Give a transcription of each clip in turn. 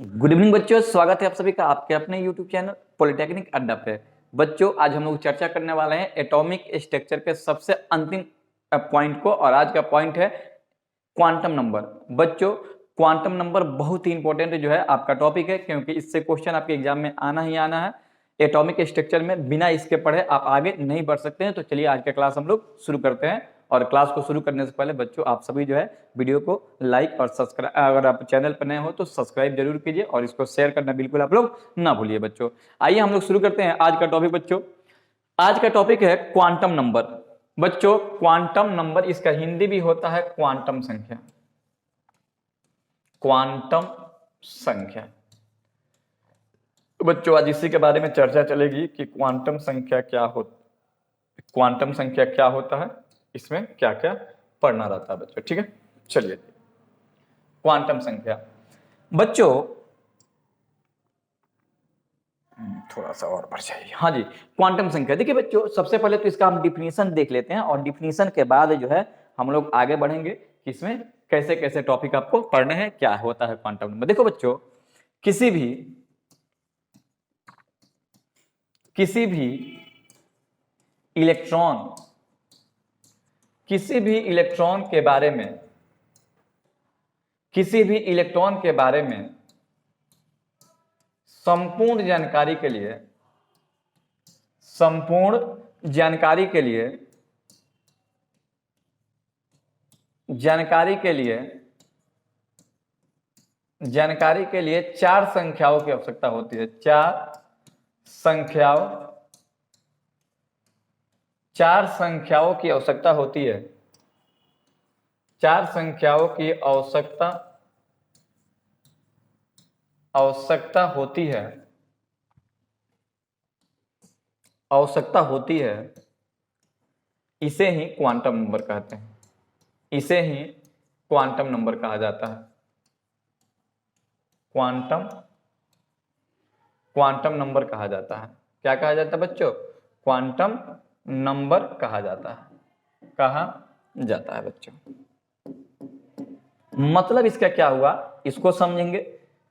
Good evening बच्चों, स्वागत है आप सभी का आपके अपने यूट्यूब चैनल पॉलिटेक्निक अड्डा पे। बच्चों आज हम लोग चर्चा करने वाले हैं एटॉमिक स्ट्रक्चर के सबसे अंतिम पॉइंट को, और आज का पॉइंट है क्वांटम नंबर। बच्चों क्वांटम नंबर बहुत ही इंपॉर्टेंट जो है आपका टॉपिक है, क्योंकि इससे क्वेश्चन आपके एग्जाम में आना ही आना है। एटॉमिक स्ट्रक्चर में बिना इसके पढ़े आप आगे नहीं बढ़ सकते हैं। तो चलिए आज का क्लास हम लोग शुरू करते हैं, और क्लास को शुरू करने से पहले बच्चों आप सभी जो है वीडियो को लाइक और सब्सक्राइब, अगर आप चैनल पर नए हो तो सब्सक्राइब जरूर कीजिए और इसको शेयर करना बिल्कुल आप लोग ना भूलिए। बच्चों आइए हम लोग शुरू करते हैं आज का टॉपिक। बच्चों आज का टॉपिक है क्वांटम नंबर। बच्चों क्वांटम नंबर, इसका हिंदी भी होता है क्वांटम संख्या। क्वांटम संख्या बच्चों आज इसी के बारे में चर्चा चलेगी कि क्वांटम संख्या क्या होता है, इसमें क्या क्या पढ़ना रहता है बच्चों। ठीक है, चलिए क्वांटम संख्या। बच्चों थोड़ा सा और बढ़ जाइए। हाँ जी, क्वांटम संख्या। देखिए बच्चों सबसे पहले तो इसका हम डिफिनीशन देख लेते हैं, और डिफिनीशन के बाद जो है हम लोग आगे बढ़ेंगे कि इसमें कैसे कैसे टॉपिक आपको पढ़ने हैं, क्या होता है क्वांटम नंबर। देखो बच्चों किसी भी इलेक्ट्रॉन के बारे में संपूर्ण जानकारी के लिए चार संख्याओं की आवश्यकता होती है। चार संख्याओं की आवश्यकता होती है। इसे ही क्वांटम नंबर कहते हैं। इसे ही क्वांटम नंबर कहा जाता है। क्वांटम नंबर कहा जाता है। क्या कहा जाता है बच्चों? क्वांटम नंबर कहा जाता है बच्चों। मतलब इसका क्या हुआ इसको समझेंगे,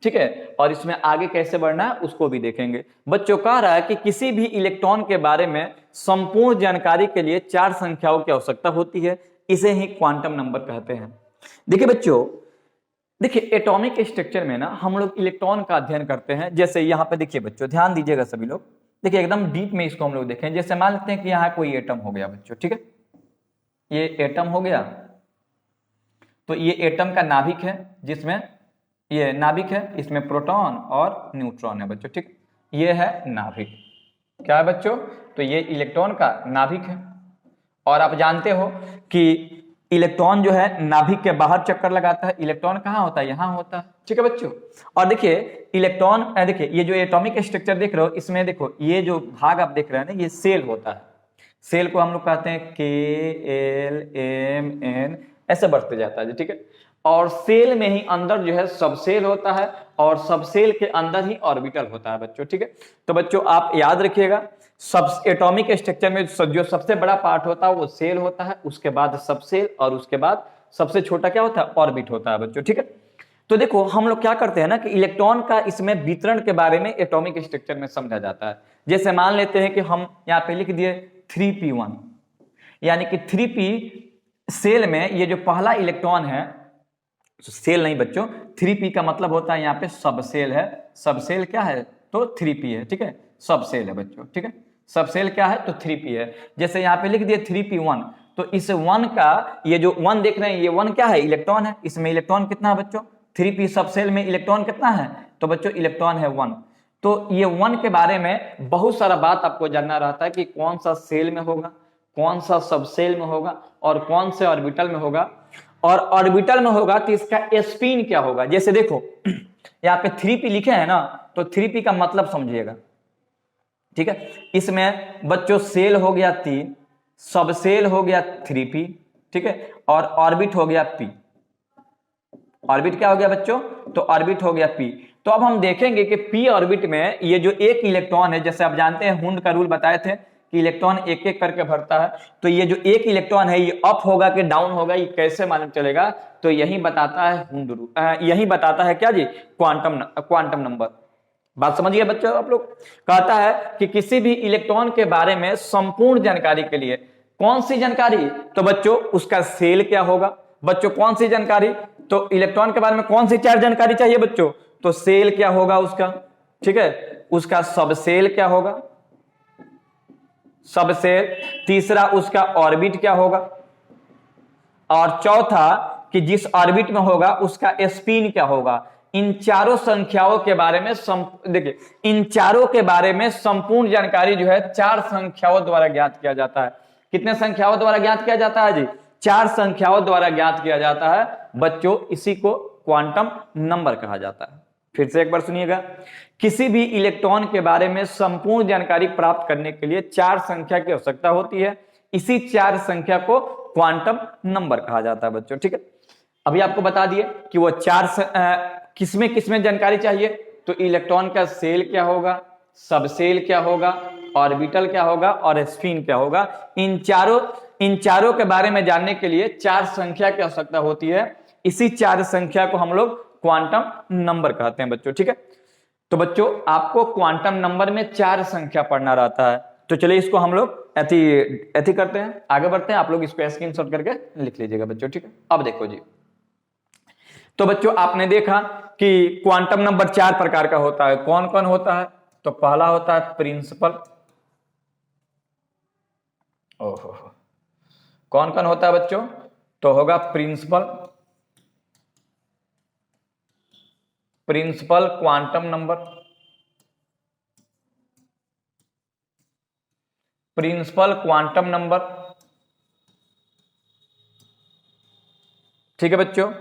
ठीक है, और इसमें आगे कैसे बढ़ना है उसको भी देखेंगे। बच्चों कह रहा है कि किसी भी इलेक्ट्रॉन के बारे में संपूर्ण जानकारी के लिए चार संख्याओं की आवश्यकता होती है। इसे ही क्वांटम नंबर कहते हैं। देखिए बच्चों, देखिए एटॉमिक स्ट्रक्चर में ना हम लोग इलेक्ट्रॉन का अध्ययन करते हैं। जैसे यहाँ पे देखिए बच्चों, ध्यान दीजिएगा सभी लोग, देखिए एकदम डीप में इसको हम लोग देखें। जैसे मान लेते हैं कि यहाँ कोई एटम हो गया बच्चों, ठीक है, ये एटम हो गया, तो ये एटम का नाभिक है, जिसमें ये नाभिक है, इसमें प्रोटॉन और न्यूट्रॉन है बच्चों, ठीक। ये है नाभिक। क्या है बच्चों? तो ये इलेक्ट्रॉन का नाभिक है। और आप जानते हो कि इलेक्ट्रॉन जो है नाभिक के बाहर चक्कर लगाता है। इलेक्ट्रॉन कहाँ होता है? यहाँ होता है, ठीक है बच्चों। और देखिए इलेक्ट्रॉन, देखिए ये जो एटॉमिक स्ट्रक्चर देख रहे हो, इसमें देखो ये जो भाग आप देख रहे हैं ना, ये सेल होता है। सेल को हम लोग कहते हैं KLMN, ऐसे बढ़ते जाता है, ठीक है। और सेल में ही अंदर जो है सब सेल होता है, और सब सेल के अंदर ही ऑर्बिटल होता है बच्चों, ठीक है। तो बच्चों आप याद रखिएगा, सब एटॉमिक स्ट्रक्चर में जो सबसे बड़ा पार्ट होता है वो सेल होता है, उसके बाद सब सेल, और उसके बाद सबसे छोटा क्या होता है? ऑर्बिट होता है बच्चों, ठीक है। तो देखो हम लोग क्या करते हैं ना कि इलेक्ट्रॉन का इसमें वितरण के बारे में एटॉमिक स्ट्रक्चर में समझा जाता है। जैसे मान लेते हैं कि हम यहाँ पे लिख दिए 3p1, यानी कि 3p सेल में ये जो पहला इलेक्ट्रॉन है, सेल नहीं बच्चों, 3p का मतलब होता है यहाँ पे सब सेल है। सब सेल क्या है? तो 3p है, ठीक है, सब सेल है बच्चों, ठीक है। सब सेल क्या है? तो 3p है। जैसे यहाँ पे लिख दिए 3p1, तो इस 1 का, ये जो 1 देख रहे हैं, ये 1 क्या है? इलेक्ट्रॉन है। इसमें इलेक्ट्रॉन कितना है बच्चों? 3p सब सेल में इलेक्ट्रॉन कितना है? तो बच्चों इलेक्ट्रॉन है 1। तो ये 1 के बारे में बहुत सारा बात आपको जानना रहता है कि कौन सा सेल में होगा, कौन सा सब सेल में होगा, और कौन से ऑर्बिटल में होगा। और ऑर्बिटल में होगा तो इसका स्पिन क्या होगा। जैसे देखो यहाँ पे 3p लिखे हैं ना, तो 3p का मतलब समझिएगा, ठीक है। इसमें बच्चों सेल हो गया 3, सब सेल हो गया 3p, ठीक है, और ऑर्बिट हो गया p। ऑर्बिट क्या हो गया बच्चों? तो ऑर्बिट हो गया p। तो अब हम देखेंगे कि p ऑर्बिट में ये जो एक इलेक्ट्रॉन है, जैसे आप जानते हैं हुंड का रूल बताए थे कि इलेक्ट्रॉन एक एक करके भरता है, तो ये जो एक इलेक्ट्रॉन है ये अप होगा कि डाउन होगा, ये कैसे मालूम चलेगा? तो यही बताता है यही बताता है क्या जी? Quantum number. बात समझिए बच्चों आप लोग। कहता है कि किसी भी इलेक्ट्रॉन के बारे में संपूर्ण जानकारी के लिए कौन सी जानकारी? तो बच्चों उसका सेल क्या होगा। बच्चों कौन सी जानकारी? तो इलेक्ट्रॉन के बारे में कौन सी 4 जानकारी चाहिए बच्चों? तो सेल क्या होगा उसका, ठीक है, उसका सबसेल क्या होगा, सबसेल। तीसरा उसका ऑर्बिट क्या होगा, और चौथा कि जिस ऑर्बिट में होगा उसका स्पिन क्या होगा। इन चारों संख्याओं के बारे में देखिए, इन चारों के बारे में संपूर्ण जानकारी जो है 4 संख्याओं द्वारा ज्ञात किया जाता है। कितने संख्याओं द्वारा ज्ञात किया जाता है जी? 4 संख्याओं द्वारा ज्ञात किया जाता है बच्चों। इसी को क्वांटम नंबर कहा जाता है। फिर से एक बार सुनिएगा, किसी भी इलेक्ट्रॉन के बारे में संपूर्ण जानकारी प्राप्त करने के लिए 4 संख्या की आवश्यकता होती है। इसी 4 संख्या को क्वांटम नंबर कहा जाता है बच्चों, ठीक है। अभी आपको बता दिए कि वो 4 किसमें किसमें जानकारी चाहिए। तो इलेक्ट्रॉन का सेल क्या होगा, सबसेल क्या होगा, ऑर्बिटल क्या होगा और स्पिन क्या होगा। इन चारों के बारे में जानने के लिए 4 संख्या की आवश्यकता होती है। इसी 4 संख्या को हम लोग क्वांटम नंबर कहते हैं बच्चों, ठीक है। तो बच्चों आपको क्वांटम नंबर में 4 संख्या पढ़ना रहता है। तो चलिए इसको हम लोग ऐथी करते हैं, आगे बढ़ते हैं। आप लोग इसको स्क्रीनशॉट करके लिख लीजिएगा बच्चों, ठीक है। अब देखो जी, तो बच्चों आपने देखा कि क्वांटम नंबर 4 प्रकार का होता है। कौन कौन होता है? तो पहला होता है प्रिंसिपल। ओहो, कौन कौन होता है बच्चों? तो होगा principal quantum number, principal quantum number, ठीक है बच्चों।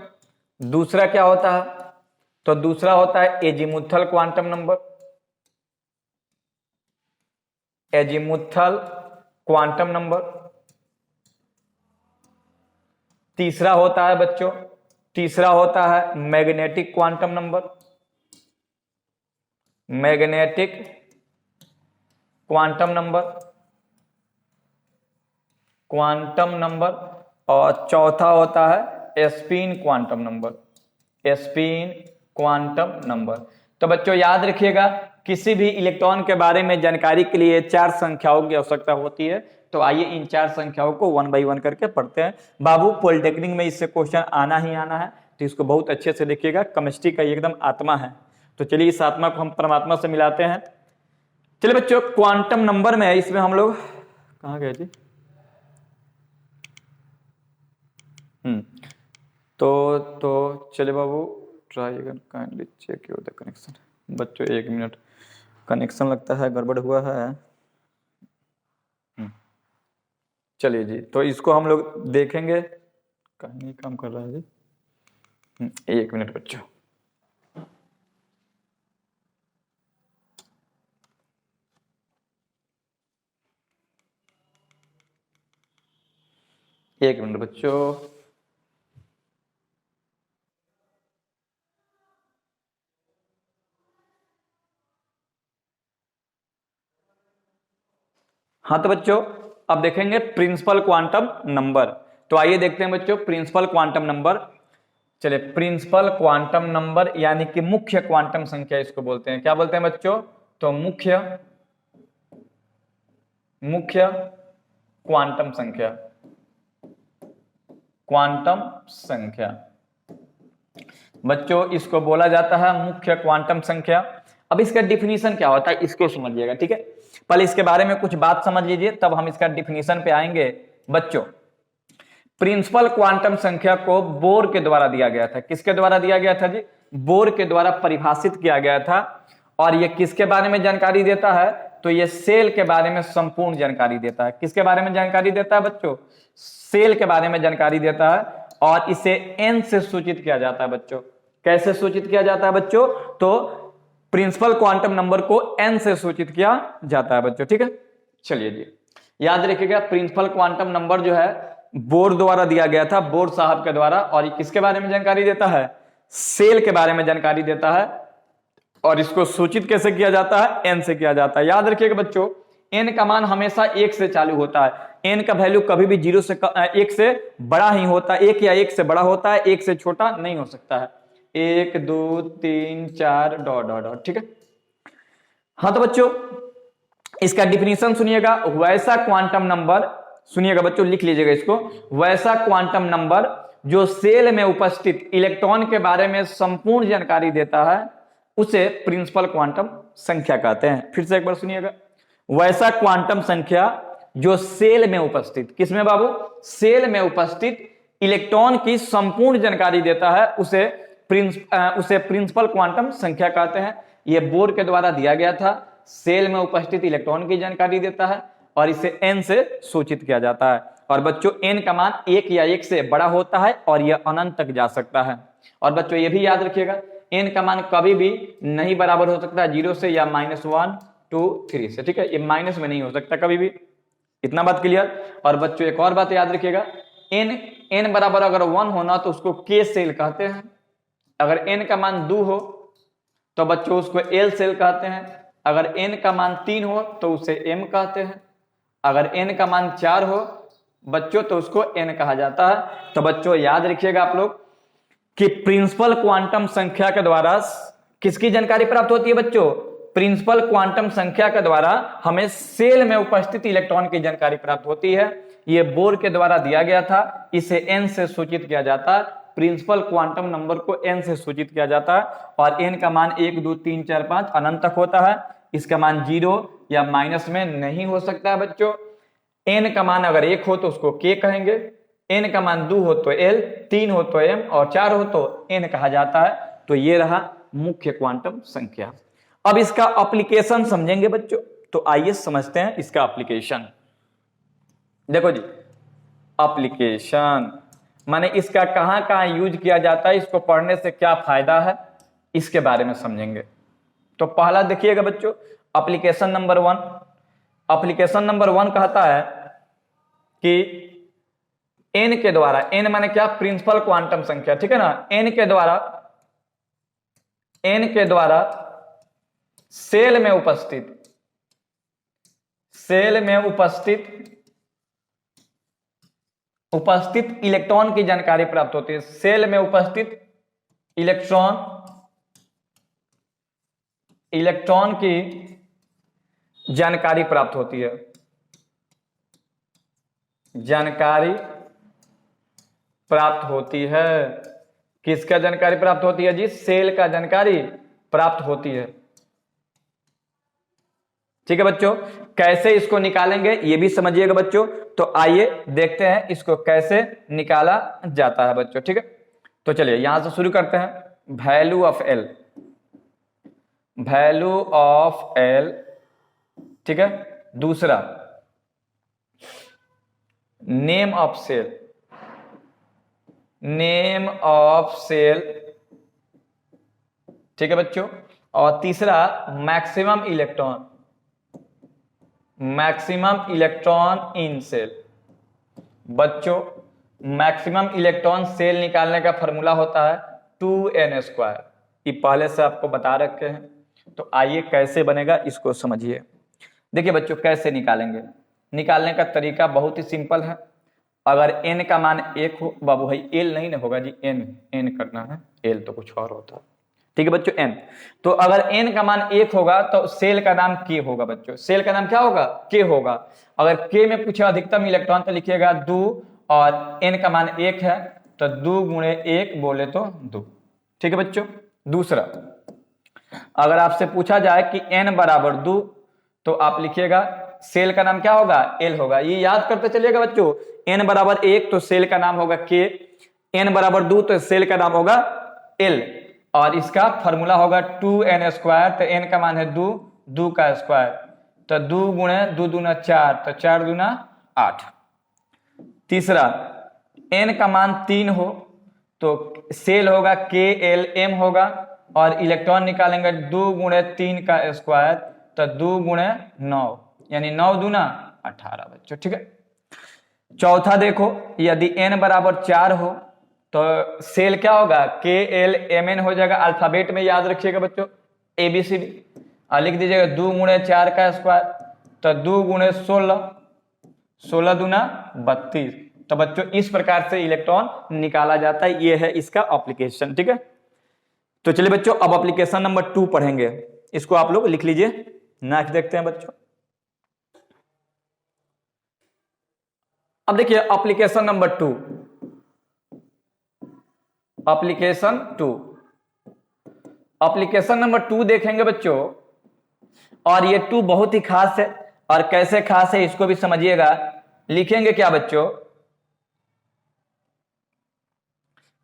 दूसरा क्या होता है? तो दूसरा होता है azimuthal quantum number, azimuthal quantum number. तीसरा होता है बच्चों, तीसरा होता है magnetic quantum number, magnetic quantum number, quantum number. और चौथा होता है spin quantum number, spin quantum number. तो बच्चों याद रखिएगा, किसी भी इलेक्ट्रॉन के बारे में जानकारी के लिए 4 संख्याओं की आवश्यकता होती है। तो आइए इन 4 संख्याओं को 1 बाई 1 करके पढ़ते हैं। बाबू पॉलिटेक्निक में इससे क्वेश्चन आना ही आना है, तो इसको बहुत अच्छे से देखिएगा। केमिस्ट्री का एकदम आत्मा है। तो चलिए इस आत्मा को हम परमात्मा से मिलाते हैं। चलिए बच्चों क्वांटम नंबर में इसमें हम लोग कहाँ गए जी? तो चले बाबू, try again kindly check your the connection. बच्चों 1 मिनट, कनेक्शन लगता है गड़बड़ हुआ है। चलिए जी, तो इसको हम लोग देखेंगे। कहीं नहीं काम कर रहा है जी। 1 मिनट बच्चों। एक मिनट बच्चों। हाँ तो बच्चों अब देखेंगे प्रिंसिपल क्वांटम नंबर। तो आइए देखते हैं बच्चों प्रिंसिपल क्वांटम नंबर। चलिए प्रिंसिपल क्वांटम नंबर यानी कि मुख्य क्वांटम संख्या इसको बोलते हैं। क्या बोलते हैं बच्चों? तो मुख्य क्वांटम संख्या, क्वांटम संख्या बच्चों इसको बोला जाता है मुख्य क्वांटम संख्या। अब इसका डिफिनीशन क्या होता है इसको समझिएगा, ठीक है। पहले इसके बारे में कुछ बात समझ लीजिए, तब हम इसका डिफिनीशन पे आएंगे। बच्चों प्रिंसिपल क्वांटम संख्या को बोर के द्वारा दिया गया था। किसके द्वारा दिया गया था जी? बोर के द्वारा परिभाषित किया गया था। और यह किसके बारे में जानकारी देता है? तो यह सेल के बारे में संपूर्ण जानकारी देता है। किसके बारे में जानकारी देता है बच्चों? सेल के बारे में जानकारी देता है। और इसे एन से सूचित किया जाता है बच्चों। कैसे सूचित किया जाता है बच्चों? तो प्रिंसिपल क्वांटम नंबर को एन से सूचित किया जाता है बच्चों, ठीक है। चलिए जी याद रखिएगा, प्रिंसिपल क्वांटम नंबर जो है बोर द्वारा दिया गया था, बोर साहब के द्वारा। और ये किसके बारे में जानकारी देता है? सेल के बारे में जानकारी देता है। और इसको सूचित कैसे किया जाता है? एन से किया जाता है। याद रखिएगा बच्चों, n का मान हमेशा 1 से चालू होता है। n का वैल्यू कभी भी 1 से बड़ा ही होता है, 1 या 1 से बड़ा होता है, 1 से छोटा नहीं हो सकता है। 1 2 3 4 डॉट डॉट डॉट, ठीक है। हाँ तो बच्चों इसका डिफिनीशन सुनिएगा, वैसा क्वांटम नंबर, सुनिएगा बच्चों लिख लीजिएगा इसको, वैसा क्वांटम नंबर जो सेल में उपस्थित इलेक्ट्रॉन के बारे में संपूर्ण जानकारी देता है उसे प्रिंसिपल क्वांटम संख्या कहते हैं। फिर से एक बार सुनिएगा, वैसा क्वांटम संख्या जो सेल में उपस्थित, किसमें बाबू, सेल में उपस्थित इलेक्ट्रॉन की संपूर्ण जानकारी देता है उसे प्रिंसिपल क्वांटम संख्या कहते हैं। यह बोर के द्वारा दिया गया था, सेल में उपस्थित इलेक्ट्रॉन की जानकारी देता है और इसे n से सूचित किया जाता है। और बच्चों n का मान 1 या 1 से बड़ा होता है और यह अनंत तक जा सकता है। और बच्चों ये भी याद रखिएगा n का मान कभी भी नहीं बराबर हो सकता 0 से या -1 2 3 से, ठीक है, ये माइनस में नहीं हो सकता कभी भी, इतना बात क्लियर। और बच्चों एक और बात याद रखिएगा, n बराबर अगर 1 होना तो उसको k सेल कहते हैं, अगर n का मान 2 हो तो बच्चों उसको l सेल कहते हैं, अगर n का मान 3 हो तो उसे m कहते हैं, अगर n का मान 4 हो बच्चों तो उसको n कहा जाता है। तो बच्चों याद रखिएगा आप लोग कि प्रिंसिपल क्वांटम संख्या के द्वारा किसकी जानकारी प्राप्त होती है बच्चों, प्रिंसिपल क्वांटम संख्या के द्वारा हमें सेल में उपस्थित इलेक्ट्रॉन की जानकारी प्राप्त होती है। यह बोर के द्वारा दिया गया था, इसे n से सूचित किया जाता है, प्रिंसिपल क्वांटम नंबर को n से सूचित किया जाता है और n का मान 1 2 3 4 5 अनंत तक होता है। इसका मान 0 या माइनस में नहीं हो सकता है बच्चों। n का मान अगर 1 हो तो उसको k कहेंगे, n का मान 2 हो तो l, 3 हो तो m और 4 हो तो n कहा जाता है। तो ये रहा मुख्य क्वांटम संख्या। अब इसका एप्लीकेशन समझेंगे बच्चों, तो आइए समझते हैं इसका एप्लीकेशन। देखो जी, एप्लीकेशन माने इसका कहां कहां यूज किया जाता है, इसको पढ़ने से क्या फायदा है, इसके बारे में समझेंगे। तो पहला देखिएगा बच्चों, एप्लीकेशन नंबर 1। एप्लीकेशन नंबर 1 कहता है कि n के द्वारा, n माने क्या, प्रिंसिपल क्वांटम संख्या, ठीक है ना, n के द्वारा सेल में उपस्थित इलेक्ट्रॉन की जानकारी प्राप्त होती है। सेल में उपस्थित इलेक्ट्रॉन की जानकारी प्राप्त होती है। जानकारी प्राप्त होती है, किसका जानकारी प्राप्त होती है जी, सेल का जानकारी प्राप्त होती है। ठीक है बच्चों, कैसे इसको निकालेंगे ये भी समझिएगा बच्चों। तो आइए देखते हैं इसको कैसे निकाला जाता है बच्चों, ठीक है। तो चलिए यहां से शुरू करते हैं। वैल्यू ऑफ एल, ठीक है। दूसरा नेम ऑफ सेल, ठीक है बच्चों। और तीसरा मैक्सिमम इलेक्ट्रॉन इन सेल। बच्चों मैक्सिमम इलेक्ट्रॉन सेल निकालने का फॉर्मूला होता है 2n²। ये पहले से आपको बता रखे हैं, तो आइए कैसे बनेगा इसको समझिए। देखिए बच्चों कैसे निकालेंगे, निकालने का तरीका बहुत ही सिंपल है। अगर n का मान 1 हो, बाबू भाई l नहीं ना होगा जी, n करना है, l तो कुछ और होता है, ठीक है बच्चों, n। तो अगर n का मान 1 होगा तो सेल का नाम k होगा बच्चों, सेल का नाम क्या होगा, k होगा। अगर k में पूछे अधिकतम इलेक्ट्रॉन तो लिखिएगा 2 और n का मान 1 है तो 2 गुणे 1 बोले तो 2, ठीक है बच्चों। दूसरा अगर आपसे पूछा जाए कि n बराबर 2 तो आप लिखिएगा सेल का नाम क्या होगा, l होगा। ये याद करते चलिएगा बच्चों, n बराबर 1 तो सेल का नाम होगा k, n बराबर 2 तो सेल का नाम होगा l, और इसका फॉर्मूला होगा 2n²। तो n का मान है 2, 2 का स्क्वायर तो 2 गुणे 2 दूना 4 तो 4 दूना 8। तीसरा n का मान 3 हो तो सेल होगा KLM होगा, और इलेक्ट्रॉन निकालेंगे 2 गुणे 3 का स्क्वायर तो 2 गुणे 9 यानी 9 दूना 18 बच्चों, ठीक है। चौथा देखो, यदि n बराबर 4 हो तो सेल क्या होगा, KLMN हो जाएगा। अल्फाबेट में याद रखिएगा बच्चों, ABCD लिख दीजिएगा 2 गुणे 4 का स्क्वायर तो 2 गुणे 16, 16 दूना 32। तो बच्चों इस प्रकार से इलेक्ट्रॉन निकाला जाता है, ये है इसका एप्लीकेशन। ठीक है, तो चलिए बच्चों अब एप्लीकेशन नंबर 2 पढ़ेंगे, इसको आप लोग लिख लीजिए। नेक्स्ट देखते हैं बच्चों। अब देखिए application number 2, application 2, application number 2 देखेंगे बच्चों। और ये 2 बहुत ही खास है, और कैसे खास है इसको भी समझिएगा। लिखेंगे क्या बच्चों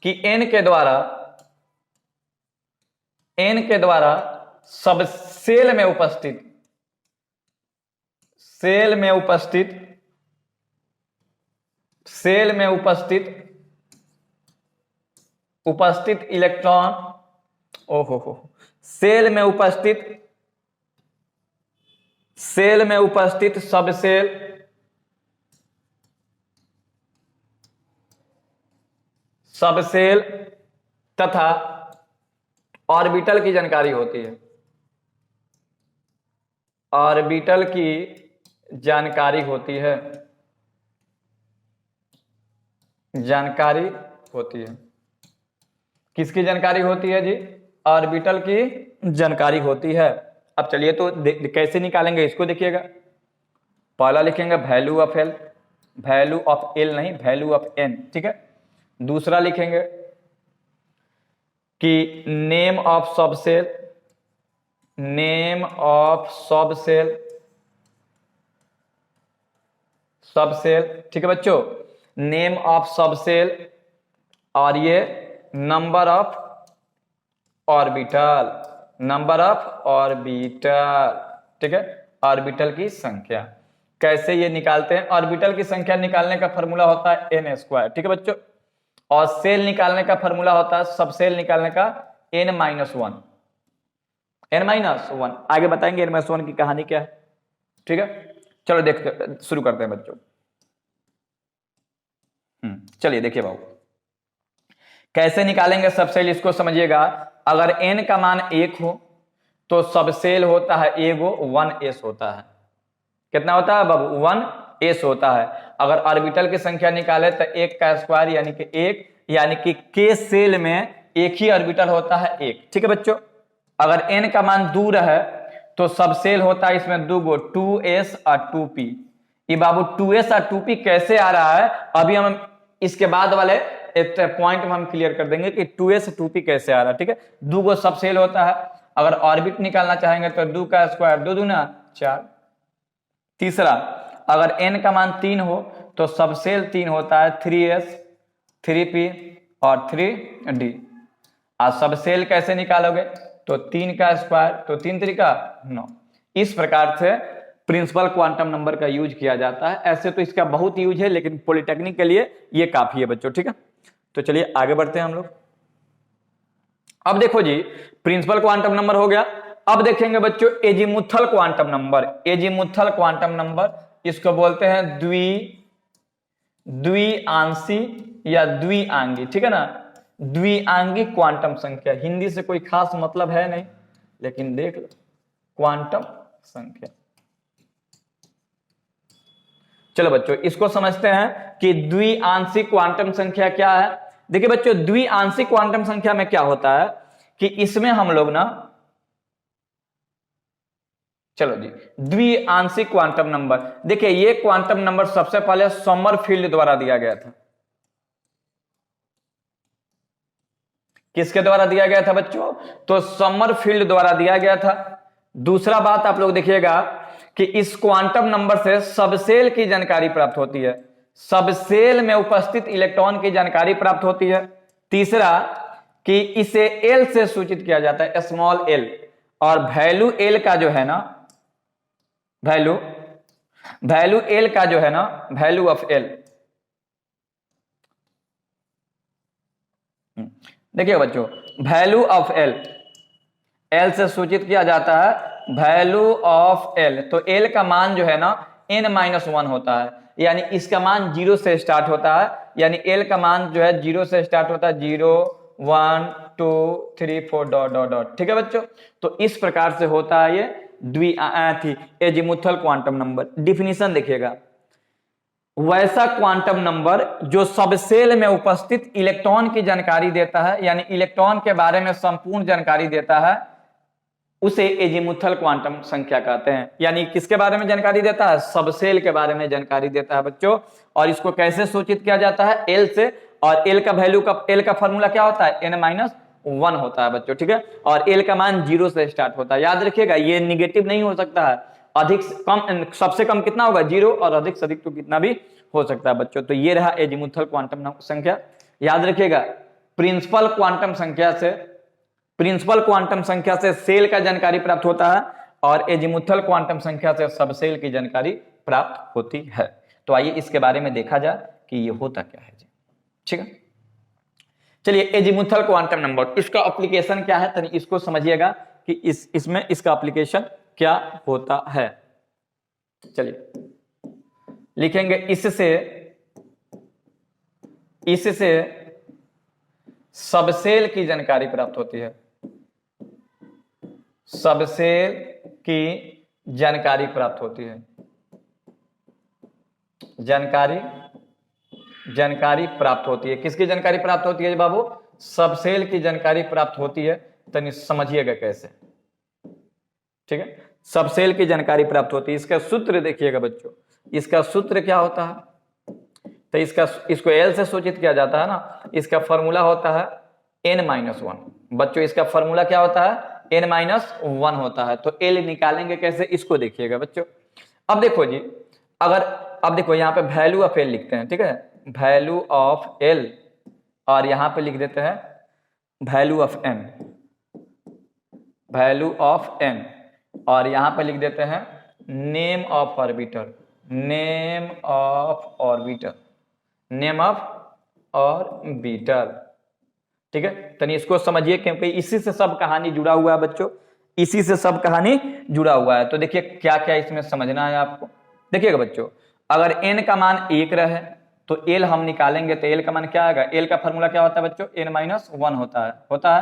कि n के द्वारा सब सेल में उपस्थित इलेक्ट्रॉन, सेल में उपस्थित सबसेल तथा ऑर्बिटल की जानकारी होती है, ऑर्बिटल की जानकारी होती है, किसकी जानकारी होती है जी? ऑर्बिटल की जानकारी होती है। अब चलिए तो कैसे निकालेंगे इसको देखिएगा। पहला लिखेंगे value of L, value of L नहीं, वैल्यू ऑफ एन। ठीक है, दूसरा लिखेंगे कि नेम ऑफ सबसेल, ठीक है बच्चों, नेम ऑफ सबसेल, और ये नंबर ऑफ ऑर्बिटल, ठीक है, ऑर्बिटल की संख्या। कैसे ये निकालते हैं? ऑर्बिटल की संख्या निकालने का फॉर्मूला होता है n²। ठीक है बच्चों, और सेल निकालने का फॉर्मूला होता है, सबसेल निकालने का n-1। आगे बताएंगे n-1 की कहानी क्या है। ठीक है, चलो देखते शुरू करते हैं बच्चों। चलिए देखिए बाबू, कैसे निकालेंगे सबसेल इसको समझिएगा। अगर n का मान 1 हो तो सबसेल होता है एगो 1s होता है। कितना होता है बाबू? 1s होता है। अगर ऑर्बिटल की संख्या निकाले तो 1 का स्क्वायर यानी कि 1, यानी कि k सेल में एक ही ऑर्बिटल होता है 1। ठीक है बच्चों, अगर n का मान 2 है तो सबसेल होता है इसमें 2 गो, 2s और 2p। ये बाबू 2s और 2p कैसे आ रहा है अभी हम इसके बाद वाले एक पॉइंट में हम क्लियर कर देंगे कि 2s 2p कैसे आ रहा है। ठीक है, 2 गो सबसेल होता है। अगर ऑर्बिट निकालना चाहेंगे तो 2 का स्क्वायर 2 दूना 4। तीसरा, अगर n का मान 3 हो तो सबसेल 3 होता है 3s, 3p और 3d। और सबसेल कैसे निकालोगे? तो 3 का स्क्वायर, तो 3 3 9। इस प्रकार से प्रिंसिपल क्वांटम नंबर का यूज किया जाता है। ऐसे तो इसका बहुत यूज है, लेकिन पॉलिटेक्निक के लिए ये काफी है बच्चों। ठीक है, तो चलिए आगे बढ़ते हैं हम लोग। अब देखो जी, प्रिंसिपल क्वांटम नंबर हो गया। अब देखेंगे बच्चों azimuthal quantum number. Azimuthal quantum number इसको बोलते हैं द्विआंशी या द्विआंगी। ठीक है ना, द्विआंगी क्वांटम संख्या। हिंदी से कोई खास मतलब है नहीं, लेकिन देख लो, क्वांटम संख्या। चलो बच्चों इसको समझते हैं कि द्विआंशिक क्वांटम संख्या क्या है। देखिए बच्चों, द्विआंशिक क्वांटम संख्या में क्या होता है कि इसमें हम लोग ना, चलो जी, द्विआंशिक क्वांटम नंबर। देखिए ये क्वांटम नंबर सबसे पहले समरफील्ड द्वारा दिया गया था। किसके द्वारा दिया गया था बच्चों? तो समरफील्ड द्वारा दिया गया था। दूसरा बात आप लोग देखिएगा कि इस क्वांटम नंबर से सबसेल की जानकारी प्राप्त होती है, सबसेल में उपस्थित इलेक्ट्रॉन की जानकारी प्राप्त होती है। तीसरा कि इसे एल से सूचित किया जाता है, स्मॉल एल। और वैल्यू एल का जो है ना, वैल्यू एल का जो है ना, वैल्यू ऑफ एल। देखिए बच्चों, वैल्यू ऑफ एल, एल से सूचित किया जाता है वैल्यू ऑफ एल। तो एल का मान जो है ना n-1 होता है, यानी इसका मान 0 से स्टार्ट होता है। यानी एल का मान जो है 0 से स्टार्ट होता है, 0 1 2 3 4 डॉट डॉट डॉट। ठीक है बच्चों, तो इस प्रकार से होता है ये थी एजीमुथल क्वांटम नंबर। डिफिनीशन देखिएगा, वैसा क्वांटम नंबर जो सबसेल में उपस्थित इलेक्ट्रॉन की जानकारी देता है, यानी इलेक्ट्रॉन के बारे में संपूर्ण जानकारी देता है, उसे एजीमुथल क्वांटम संख्या कहते हैं। यानी किसके बारे में जानकारी देता है? सबसेल के बारे में जानकारी देता है बच्चों। और इसको कैसे सूचित किया जाता है? एल से। और एल का वैल्यू का, एल का फॉर्मूला क्या होता है? n-1 होता है बच्चों, ठीक है। और एल का मान 0 से स्टार्ट होता है। याद रखिएगा, ये निगेटिव नहीं हो सकता है। अधिक कम, सबसे कम कितना होगा? 0, और अधिक से अधिक तो कितना भी हो सकता है बच्चों। तो ये रहा एजीमुथल क्वांटम संख्या। याद रखिएगा, प्रिंसिपल क्वांटम संख्या से सेल का जानकारी प्राप्त होता है, और एजीमुथल क्वांटम संख्या से सबसेल की जानकारी प्राप्त होती है। तो आइए इसके बारे में देखा जाए कि ये होता क्या है जी, ठीक है। चलिए, एजीमुथल क्वांटम नंबर, इसका एप्लीकेशन क्या है, तनी इसको समझिएगा कि इसमें इसका एप्लीकेशन क्या होता है। चलिए लिखेंगे, इससे सबसेल की जानकारी प्राप्त होती है। सबसेल की जानकारी प्राप्त होती है। जानकारी प्राप्त होती है। किसकी जानकारी प्राप्त होती है बाबू? सबसेल की जानकारी प्राप्त होती है। तनी समझिएगा कैसे, ठीक है। सबसेल की जानकारी प्राप्त होती है। इसका सूत्र देखिएगा बच्चों, इसका सूत्र क्या होता है? तो इसको एल से सूचित किया जाता है ना। इसका फॉर्मूला होता है n-1 बच्चों। इसका फॉर्मूला क्या होता है? n-1 होता है। तो एल निकालेंगे कैसे, इसको देखिएगा बच्चों। अब देखो जी, अब देखो यहाँ पे वैल्यू ऑफ एल लिखते हैं, ठीक है। वैल्यू ऑफ एल, और यहां पे लिख देते हैं वैल्यू ऑफ एन, और यहां पे लिख देते हैं नेम ऑफ ऑर्बिटर, ठीक है। तनी इसको समझिए, क्योंकि इसी से सब कहानी जुड़ा हुआ है बच्चों, इसी से सब कहानी जुड़ा हुआ है। तो देखिए क्या क्या इसमें समझना है आपको। देखिएगा बच्चों, अगर n का मान 1 रहे तो l हम निकालेंगे, तो l का मान क्या आएगा? l का फॉर्मूला क्या होता है बच्चों? n-1 होता है।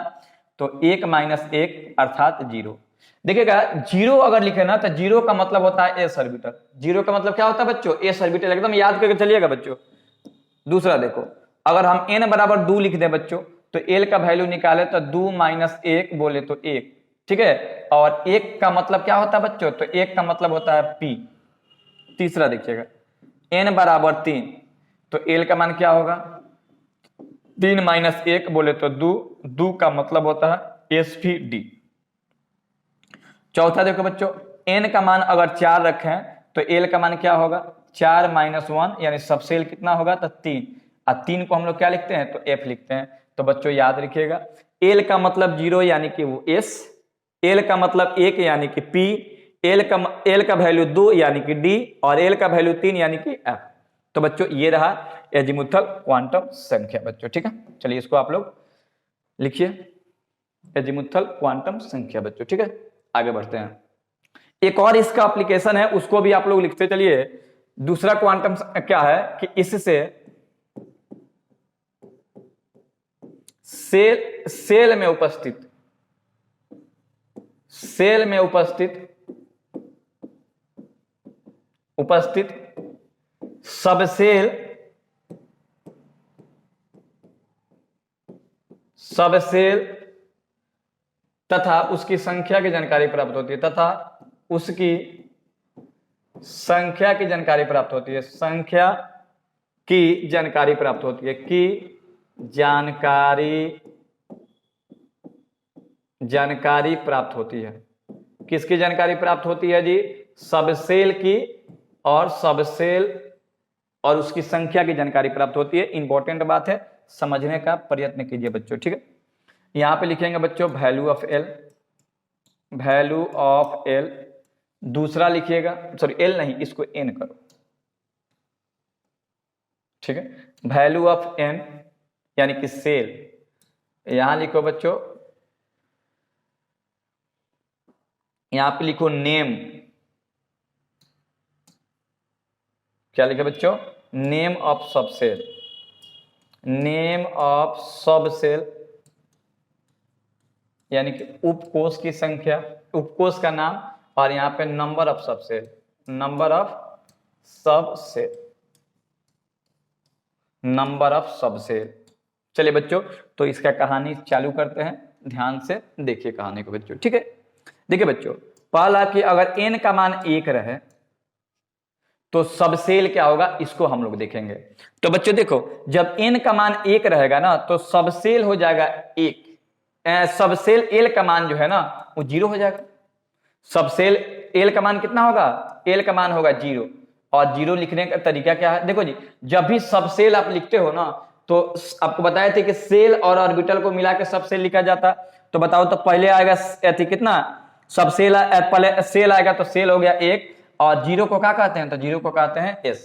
तो 1 - 1 अर्थात 0। देखिएगा, 0 अगर लिखे ना, तो 0 का मतलब होता है s ऑर्बिटल। 0 का मतलब क्या होता है बच्चों? s orbital. एकदम याद करके चलिएगा बच्चों। दूसरा देखो, अगर हम n बराबर 2 लिख दें बच्चों, तो l का वैल्यू निकाले तो 2 - 1 बोले तो 1, ठीक है। और 1 का मतलब क्या होता है बच्चों? तो 1 का मतलब होता है p। तीसरा देखिएगा, n बराबर 3, तो l का मान क्या होगा? 3 - 1 बोले तो 2 का मतलब होता है sp_d। चौथा देखो बच्चों, n का मान अगर 4 रखें तो l का मान क्या होगा? 4 - 1 यानी सबसेल कितना होगा? तो 3। और 3 को हम लोग क्या लिखते हैं? तो f लिखते हैं। तो बच्चों याद रखिएगा, l का मतलब 0 यानी कि वो s, l का मतलब 1 यानी कि p, l का वैल्यू 2 यानी कि d, और l का वैल्यू 3 यानी कि f। तो बच्चों ये रहा एजीमुथल क्वांटम संख्या बच्चों, ठीक है। चलिए इसको आप लोग लिखिए, एजीमुथल क्वांटम संख्या बच्चों, ठीक है। आगे बढ़ते हैं। एक और इसका एप्लीकेशन है, उसको भी आप लोग लिखते चलिए। दूसरा क्वांटम क्या है कि इससे सेल में उपस्थित सबसेल तथा उसकी संख्या की जानकारी प्राप्त होती है। संख्या की जानकारी प्राप्त होती है। जानकारी प्राप्त होती है। किसकी जानकारी प्राप्त होती है जी? सबसेल की, और उसकी संख्या की जानकारी प्राप्त होती है। इंपॉर्टेंट बात है, समझने का प्रयत्न कीजिए बच्चों, ठीक है। यहां पे लिखेंगे बच्चों वैल्यू ऑफ एल। दूसरा लिखिएगा, सॉरी एल नहीं, इसको एन करो, ठीक है। वैल्यू ऑफ एन यानी कि सेल। यहां लिखो बच्चों, यहां पे लिखो नेम। क्या लिखे बच्चों? नेम ऑफ सबसेल, यानी कि उपकोष की संख्या, उपकोष का नाम, और यहाँ पे number of subshell, number of subshell, number of subshell. चलिए बच्चों, तो इसका कहानी चालू करते हैं, ध्यान से देखिए कहानी को बच्चों, ठीक है। देखिए बच्चों, पहला कि अगर n का मान 1 रहे तो सबसेल क्या होगा, इसको हम लोग देखेंगे। तो बच्चों देखो, जब n का मान 1 रहेगा ना तो सबसेल हो जाएगा 1, सबसेल l का मान जो है ना वो 0 हो जाएगा। सबसेल l का मान कितना होगा, l का मान होगा 0। और 0 लिखने का तरीका क्या है, देखो जी, जब भी सबसेल आप लिखते हो ना तो आपको बताए थे कि सेल और ऑर्बिटल को मिला के सबसेल लिखा जाता। तो बताओ, तो पहले आएगा कितना सबसेल, पहले सेल आएगा तो सेल हो गया 1, और 0 को क्या कहते हैं, तो 0 को कहते हैं s,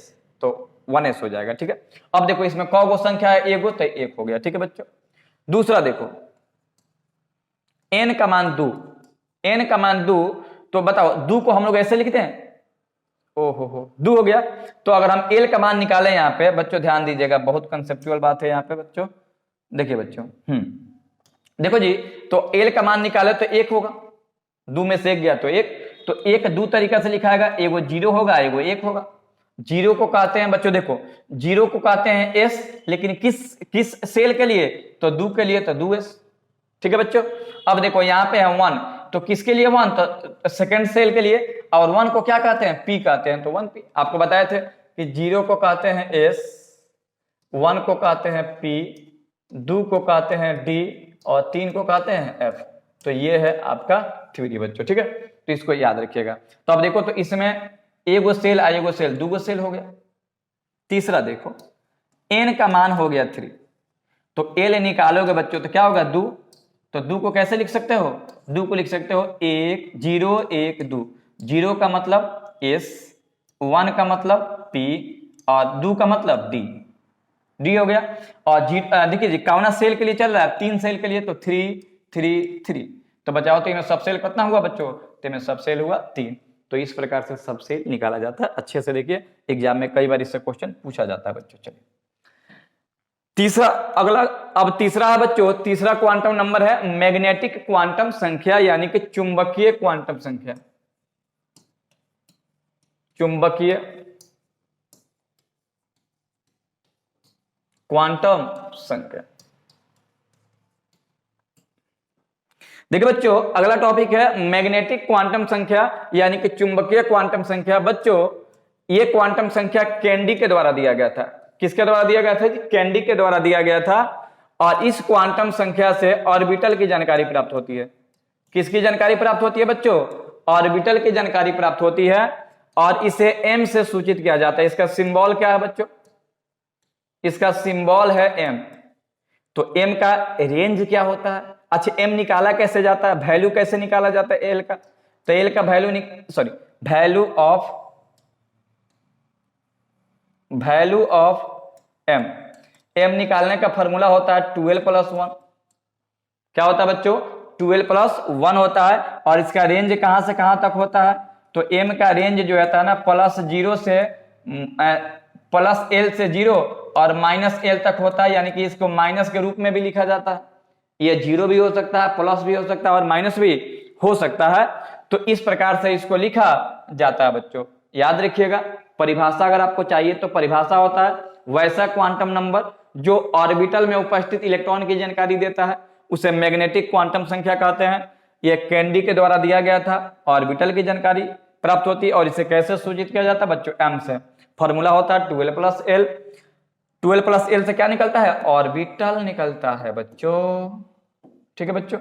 तो 1s हो जाएगा, ठीक है। अब देखो इसमें कौ गो संख्या है, एगो, तो 1 हो गया, ठीक है बच्चों। दूसरा देखो, n का मान 2, n का मान 2, तो बताओ 2 को हम लोग ऐसे लिखते हैं, ओहो हो 2 हो गया। तो अगर हम l का मान निकालें, यहाँ पे बच्चों ध्यान दीजिएगा, बहुत कंसेप्चुअल बात है यहाँ पे बच्चों, देखिए बच्चों, देखो जी, तो l का मान निकाले तो 1 होगा, 2 में से 1 गया तो 1, तो 1 दो तरीका से लिखाएगा, एगो 0 होगा, एगो 1 होगा। 0 को कहते हैं बच्चों, देखो 0 को कहते हैं s, लेकिन किस सेल के लिए, तो 2 के लिए, तो 2s, ठीक है बच्चों। अब देखो यहाँ पे है 1, तो किसके लिए 1, तो सेकंड सेल के लिए, और 1 को क्या कहते हैं, p कहते हैं, तो 1p। आपको बताए थे कि 0 को कहते हैं s, 1 को कहते हैं p, 2 को कहते हैं d, और 3 को कहते हैं f। तो ये है आपका थ्योरी बच्चों, ठीक है, तो इसको याद रखिएगा। तो अब देखो, तो इसमें एगो सेल, एगो सेल, 2 गो सेल हो गया। तीसरा देखो, n का मान हो गया 3, तो l निकालोगे बच्चों तो क्या होगा 2, तो 2 को कैसे लिख सकते हो, 2 को लिख सकते हो 1 0 1 2, 0 का मतलब s, 1 का मतलब p, और 2 का मतलब d हो गया। और देखिए जी, कौना सेल के लिए चल रहा है, 3 सेल के लिए, तो 3 3 3, तो बचाओ, तो इनमें सबसेल कितना हुआ बच्चों, तो इनमें सबसेल हुआ 3। तो इस प्रकार से सबसेल निकाला जाता है। अच्छे से देखिए, एग्जाम में कई बार इससे क्वेश्चन पूछा जाता है बच्चों। चलिए तीसरा, अगला, अब तीसरा है बच्चों, तीसरा क्वांटम नंबर है मैग्नेटिक क्वांटम संख्या, यानी कि चुंबकीय क्वांटम संख्या, चुंबकीय क्वांटम संख्या। देखिए बच्चों, अगला टॉपिक है मैग्नेटिक क्वांटम संख्या, यानी कि चुंबकीय क्वांटम संख्या। बच्चों ये क्वांटम संख्या कैंडी के द्वारा दिया गया था। किसके द्वारा दिया गया था जी, कैंडी के द्वारा दिया गया था। और इस क्वांटम संख्या से ऑर्बिटल की जानकारी प्राप्त होती है। किसकी जानकारी प्राप्त होती है बच्चों, ऑर्बिटल की जानकारी प्राप्त होती है, और इसे m से सूचित किया जाता है। इसका सिंबल क्या है बच्चों, इसका सिंबल है m। तो m का रेंज क्या होता है, अच्छा m निकाला कैसे जाता है, वैल्यू कैसे निकाला जाता है l का, तो l का वैल्यू ऑफ m निकालने का फॉर्मूला होता है 12 + 1। क्या होता है बच्चों, 12 + 1 होता है। और इसका रेंज कहां से कहां तक होता है, तो m का रेंज जो होता है ना +0 से +l से 0 और -l तक होता है, यानी कि इसको माइनस के रूप में भी लिखा जाता है। ये 0 भी हो सकता है, प्लस भी हो सकता है, और माइनस भी हो सकता है। तो इस प्रकार से इसको लिखा जाता है बच्चों, याद रखिएगा। परिभाषा अगर आपको चाहिए तो परिभाषा होता है वैसा क्वांटम नंबर जो ऑर्बिटल में उपस्थित इलेक्ट्रॉन की जानकारी देता है, उसे मैग्नेटिक क्वांटम संख्या कहते हैं। यह कैंडी के द्वारा दिया गया था, ऑर्बिटल की जानकारी प्राप्त होती है। और इसे कैसे सूचित किया जाता है बच्चों, m से। फॉर्मूला होता है 12 + l। 12 + l से क्या निकलता है, ऑर्बिटल निकलता है बच्चों, ठीक है बच्चों।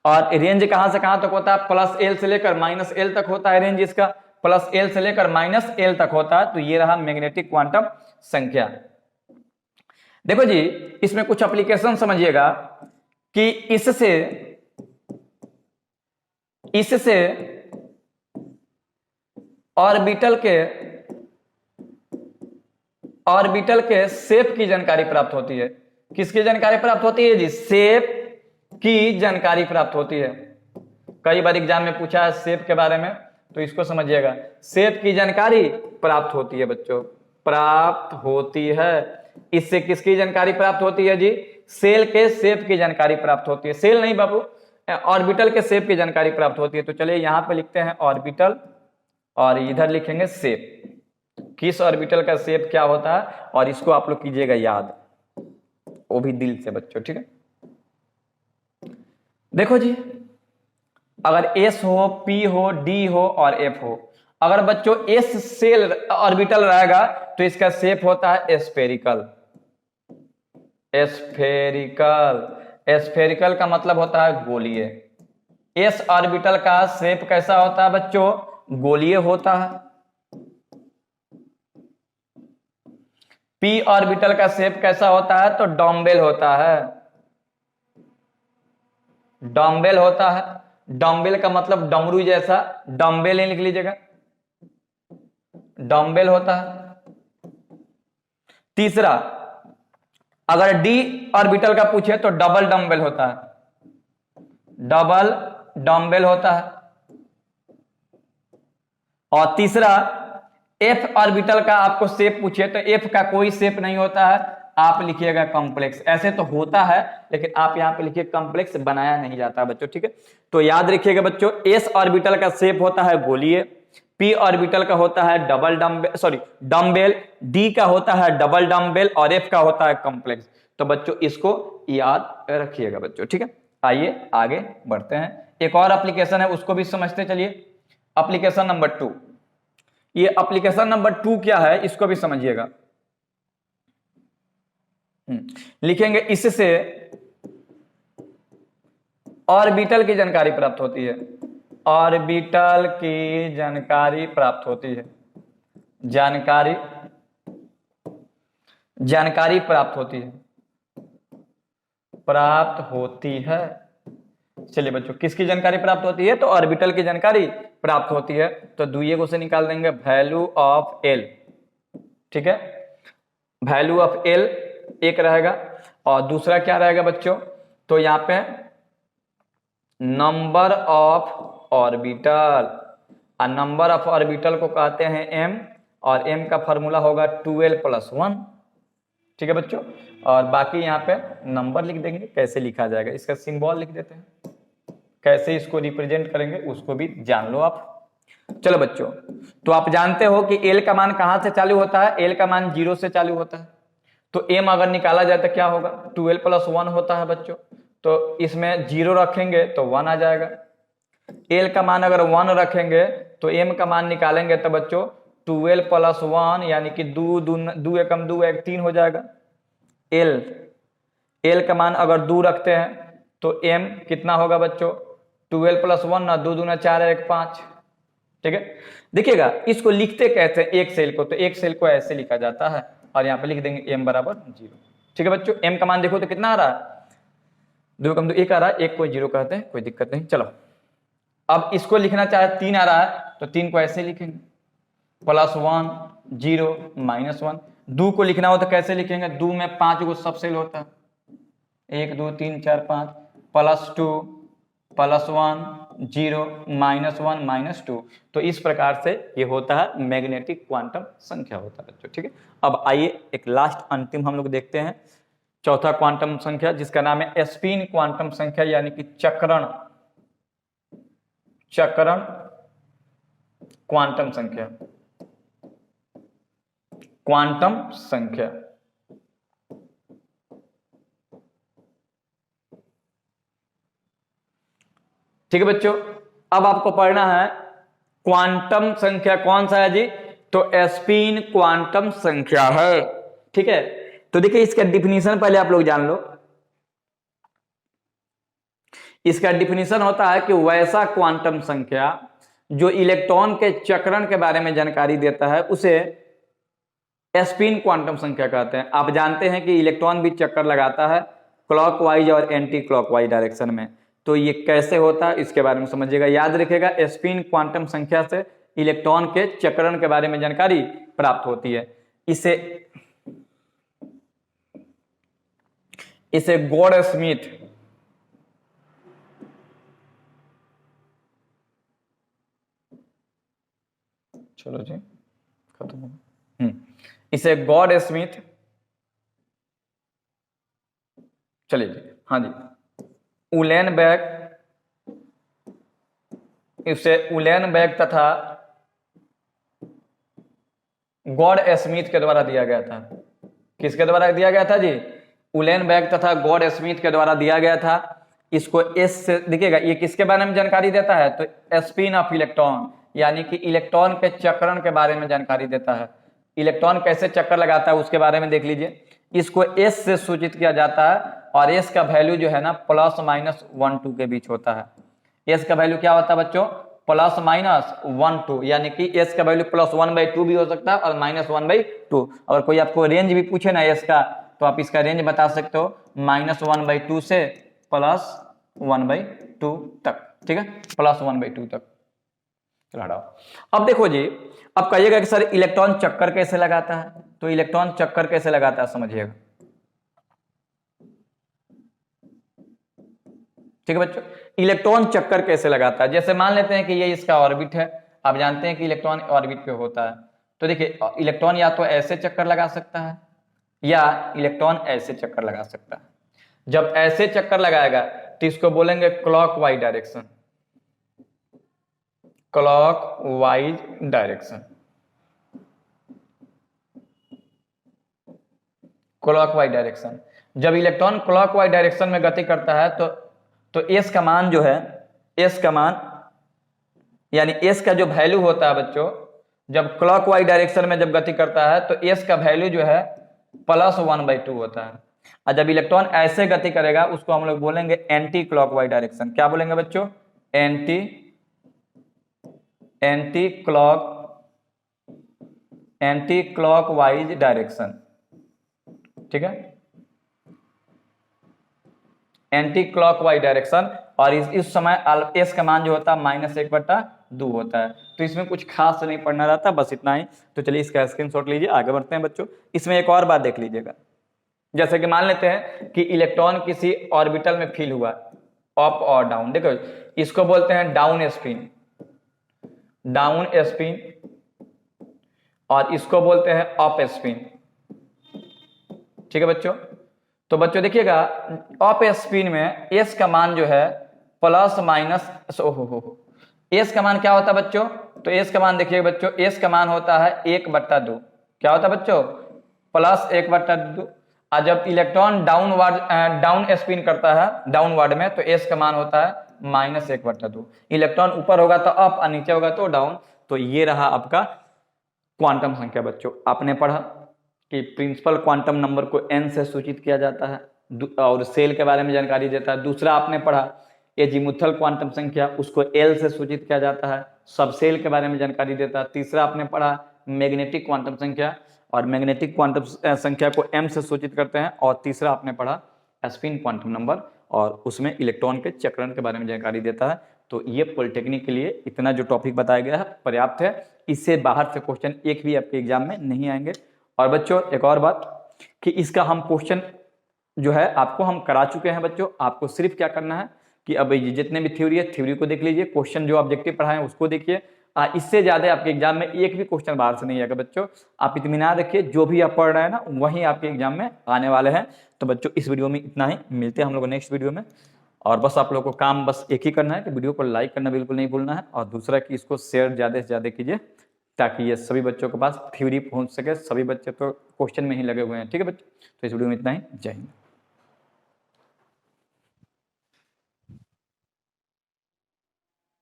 और रेंज कहां से कहां तक होता है, +l से लेकर -l तक होता है रेंज इसका, +l से लेकर -l तक होता है। तो ये रहा मैग्नेटिक क्वांटम संख्या। देखो जी, इसमें कुछ एप्लीकेशन समझिएगा कि इससे ऑर्बिटल के शेप की जानकारी प्राप्त होती है। किसकी जानकारी प्राप्त होती है जी, शेप की जानकारी प्राप्त होती है। कई बार एग्जाम में पूछा है शेप के बारे में, तो इसको समझिएगा। शेप की जानकारी प्राप्त होती है बच्चों, प्राप्त होती है। इससे किसकी जानकारी प्राप्त होती है जी, सेल के शेप की जानकारी प्राप्त होती है। सेल नहीं बाबू, ऑर्बिटल के शेप की जानकारी प्राप्त होती है। तो चलिए यहाँ पे लिखते हैं ऑर्बिटल और इधर लिखेंगे शेप। किस ऑर्बिटल का शेप क्या होता है और इसको आप लोग कीजिएगा याद, वो भी दिल से बच्चों, ठीक है। देखो जी, अगर एस हो, पी हो, डी हो और एफ हो, अगर बच्चों एस सेल ऑर्बिटल रहेगा तो इसका शेप होता है स्फेरिकल। स्फेरिकल, स्फेरिकल का मतलब होता है गोलीय। एस ऑर्बिटल का शेप कैसा होता है बच्चों? गोलीय होता है। पी ऑर्बिटल का शेप कैसा होता है? तो डम्बेल होता है। डम्बेल होता है। डम्बेल का मतलब डमरू जैसा, डम्बेल लिख लीजिएगा, डम्बेल होता है। तीसरा, अगर डी ऑर्बिटल का पूछे तो डबल डम्बेल होता है, डबल डम्बेल होता है। और तीसरा, एफ ऑर्बिटल का आपको शेप पूछे तो एफ का कोई शेप नहीं होता है, आप लिखिएगा कॉम्प्लेक्स। ऐसे तो होता है लेकिन आप यहां पे लिखिए कॉम्प्लेक्स, बनाया नहीं जाता बच्चों, ठीक है। तो याद रखिएगा बच्चों, एस ऑर्बिटल का शेप होता है गोलीय, पी ऑर्बिटल का होता है double dumbbell, sorry dumbbell, D का होता है डबल डम्बेल और एफ का होता है कॉम्प्लेक्स। तो बच्चों इसको याद रखिएगा बच्चों, ठीक है। आइए आगे बढ़ते हैं, एक और एप्लीकेशन है उसको भी समझते चलिए। एप्लीकेशन नंबर 2, ये एप्लीकेशन नंबर 2 क्या है इसको भी समझिएगा। लिखेंगे इससे ऑर्बिटल की जानकारी प्राप्त होती है, ऑर्बिटल की जानकारी प्राप्त होती है, जानकारी प्राप्त होती है, प्राप्त होती है। चलिए बच्चों, किसकी जानकारी प्राप्त होती है? तो ऑर्बिटल की जानकारी प्राप्त होती है। तो दुइये को से निकाल देंगे, वैल्यू ऑफ एल, ठीक है। वैल्यू ऑफ एल एक रहेगा और दूसरा क्या रहेगा बच्चों? तो यहां पे नंबर ऑफ ऑर्बिटल, और नंबर ऑफ ऑर्बिटल को कहते हैं एम, और एम का फॉर्मूला होगा 12+1, ठीक है बच्चों। और बाकी यहाँ पे नंबर लिख देंगे, कैसे लिखा जाएगा इसका सिंबल लिख देते हैं, कैसे इसको रिप्रेजेंट करेंगे उसको भी जान लो आप। चलो बच्चों, तो आप जानते हो कि एल का मान कहां से चालू होता है? एल का मान 0 से चालू होता है। तो एम अगर निकाला जाए तो क्या होगा? 12+1 होता है बच्चों। तो इसमें 0 रखेंगे तो 1 आ जाएगा। एल का मान अगर 1 रखेंगे तो एम का मान निकालेंगे तो बच्चों 12+1 यानी कि 2 एकम 2 1 3 हो जाएगा। एल का मान अगर 2 रखते हैं तो एम कितना होगा बच्चों? 12+1 ना, 2 दूना 4 1 5, ठीक है। देखिएगा इसको लिखते कैसे एक सेल को, तो एक सेल को ऐसे लिखा जाता है और यहाँ पे लिख देंगे एम बराबर 0, ठीक है बच्चों। एम का मान देखो तो कितना आ रहा है? 2 कम 2 1 आ रहा है, एक को 0 कहते हैं, कोई दिक्कत नहीं। चलो अब इसको लिखना चाहे 3 आ रहा है तो 3 को ऐसे लिखेंगे, +1 0 -1। 2 को लिखना हो तो कैसे लिखेंगे? 2 में 5 गो सब सेल होता है, 1 2 3 4 5, +2 +1 0 -1 -2। तो इस प्रकार से ये होता है मैग्नेटिक क्वांटम संख्या होता है बच्चों, ठीक है। अब आइए एक लास्ट अंतिम हम लोग देखते हैं, चौथा क्वांटम संख्या जिसका नाम है स्पिन क्वांटम संख्या, यानी कि चक्रण क्वांटम संख्या, क्वांटम संख्या। ठीक है बच्चों, अब आपको पढ़ना है क्वांटम संख्या कौन सा है जी? तो स्पिन क्वांटम संख्या है, ठीक है। तो देखिए इसका डिफिनीशन पहले आप लोग जान लो। इसका डिफिनीशन होता है कि वैसा क्वांटम संख्या जो इलेक्ट्रॉन के चक्रण के बारे में जानकारी देता है उसे स्पिन क्वांटम संख्या कहते हैं। आप जानते हैं कि इलेक्ट्रॉन भी चक्कर लगाता है क्लॉकवाइज और एंटी क्लॉकवाइज डायरेक्शन में। तो ये कैसे होता है इसके बारे में समझिएगा, याद रखिएगा। स्पिन क्वांटम संख्या से इलेक्ट्रॉन के चक्रण के बारे में जानकारी प्राप्त होती है। इसे गोल्डस्मिथ चलो जी खत्म हो। इसे गोल्डस्मिथ, चलिए जी, हाँ जी, उलेनबर्ग इसे उलेनबेक तथा गॉड स्मिथ के द्वारा दिया गया था। किसके द्वारा दिया गया था जी? उलेनबेक तथा गॉड स्मिथ के द्वारा दिया गया था। इसको एस से देखिएगा, ये किसके बारे में जानकारी देता है? तो स्पिन ऑफ इलेक्ट्रॉन, यानी कि इलेक्ट्रॉन के चक्रण के बारे में जानकारी देता है। इलेक्ट्रॉन कैसे चक्कर लगाता है उसके बारे में देख लीजिए। इसको एस से सूचित किया जाता है और एस का वैल्यू जो है ना +-1 2 के बीच होता है। एस का वैल्यू क्या होता है बच्चों? +-1 2, यानी कि एस का वैल्यू +1/2 भी हो सकता है और -1/2। अगर कोई आपको रेंज भी पूछे ना एस का, तो आप इसका रेंज बता सकते हो -1/2 से +1/2 तक, ठीक है, +1/2 तक। अब देखो जी, अब कहिएगा कि सर इलेक्ट्रॉन चक्कर कैसे लगाता है? तो इलेक्ट्रॉन चक्कर कैसे लगाता है समझिएगा, ठीक है बच्चों। इलेक्ट्रॉन चक्कर कैसे लगाता है? जैसे मान लेते हैं कि ये इसका ऑर्बिट है, आप जानते हैं कि इलेक्ट्रॉन ऑर्बिट पे होता है। तो देखिए, इलेक्ट्रॉन या तो ऐसे चक्कर लगा सकता है या इलेक्ट्रॉन ऐसे चक्कर लगा सकता है। जब ऐसे चक्कर लगाएगा तो इसको बोलेंगे clockwise direction, clockwise direction, clockwise direction. जब इलेक्ट्रॉन क्लॉकवाइज डायरेक्शन में गति करता है तो एस का मान जो है, एस का मान यानी एस का जो वैल्यू होता है बच्चों, जब क्लॉकवाइज डायरेक्शन में जब गति करता है तो एस का वैल्यू जो है +1/2 होता है। और जब इलेक्ट्रॉन ऐसे गति करेगा उसको हम लोग बोलेंगे एंटी क्लॉकवाइज डायरेक्शन। क्या बोलेंगे बच्चों? एंटी क्लॉकवाइज डायरेक्शन, ठीक है, एंटी क्लॉकवाइज डायरेक्शन। और इस समय एस का मान जो होता है -1/2 होता है। तो इसमें कुछ खास नहीं पढ़ना रहता, बस इतना ही। तो चलिए इसका स्क्रीनशॉट लीजिए, आगे बढ़ते हैं बच्चों। इसमें एक और बात देख लीजिएगा, जैसे कि मान लेते हैं कि इलेक्ट्रॉन किसी ऑर्बिटल में फील हुआ, अप और डाउन। देखो, इसको बोलते हैं डाउन स्पिन, डाउन स्पिन, और इसको बोलते हैं अप स्पिन, ठीक है बच्चों। तो बच्चों देखिएगा, अप स्पिन में एस का मान जो है एस का मान क्या होता है बच्चों? तो एस का मान देखिएगा बच्चों, एस का मान होता है 1/2। क्या होता है बच्चों? +1/2। और जब इलेक्ट्रॉन डाउन स्पिन करता है डाउनवर्ड में, तो एस का मान होता है -1/2। इलेक्ट्रॉन ऊपर होगा तो अप और नीचे होगा तो डाउन। तो ये रहा आपका क्वांटम संख्या बच्चों। आपने पढ़ा कि प्रिंसिपल क्वांटम नंबर को n से सूचित किया जाता है और सेल के बारे में जानकारी देता है। दूसरा आपने पढ़ा एजीमुथल क्वांटम संख्या, उसको L से सूचित किया जाता है, सब सेल के बारे में जानकारी देता है। तीसरा आपने पढ़ा मैग्नेटिक क्वांटम संख्या, और मैग्नेटिक क्वांटम संख्या को m से सूचित करते हैं। और तीसरा आपने पढ़ा स्पिन क्वांटम नंबर, और उसमें इलेक्ट्रॉन के चक्रण के बारे में जानकारी देता है। तो ये पॉलिटेक्निक के लिए इतना जो टॉपिक बताया गया है पर्याप्त है। इससे बाहर से क्वेश्चन एक भी आपके एग्जाम में नहीं आएंगे। और बच्चों एक और बात कि इसका हम क्वेश्चन जो है आपको हम करा चुके हैं बच्चों। आपको सिर्फ क्या करना है कि अब ये जितने भी थ्योरी है, थ्योरी को देख लीजिए, क्वेश्चन जो ऑब्जेक्टिव पढ़ाए उसको देखिए। इससे ज्यादा आपके एग्जाम में एक भी क्वेश्चन बाहर से नहीं आएगा बच्चों। आप इत्मीनान रखिए, जो भी आप पढ़ रहे हैं ना वही आपके एग्जाम में आने वाले हैं। तो बच्चों इस वीडियो में इतना ही, मिलते हैं हम लोग नेक्स्ट वीडियो में। और बस आप लोगों को काम बस एक ही करना है कि वीडियो को लाइक करना बिल्कुल नहीं भूलना है, और दूसरा कि इसको शेयर ज़्यादा से ज़्यादा कीजिए ताकि ये सभी बच्चों के पास थ्योरी पहुंच सके। सभी बच्चे तो क्वेश्चन में ही लगे हुए हैं, ठीक है बच्चों। तो इस वीडियो में इतना ही, जय हिंद।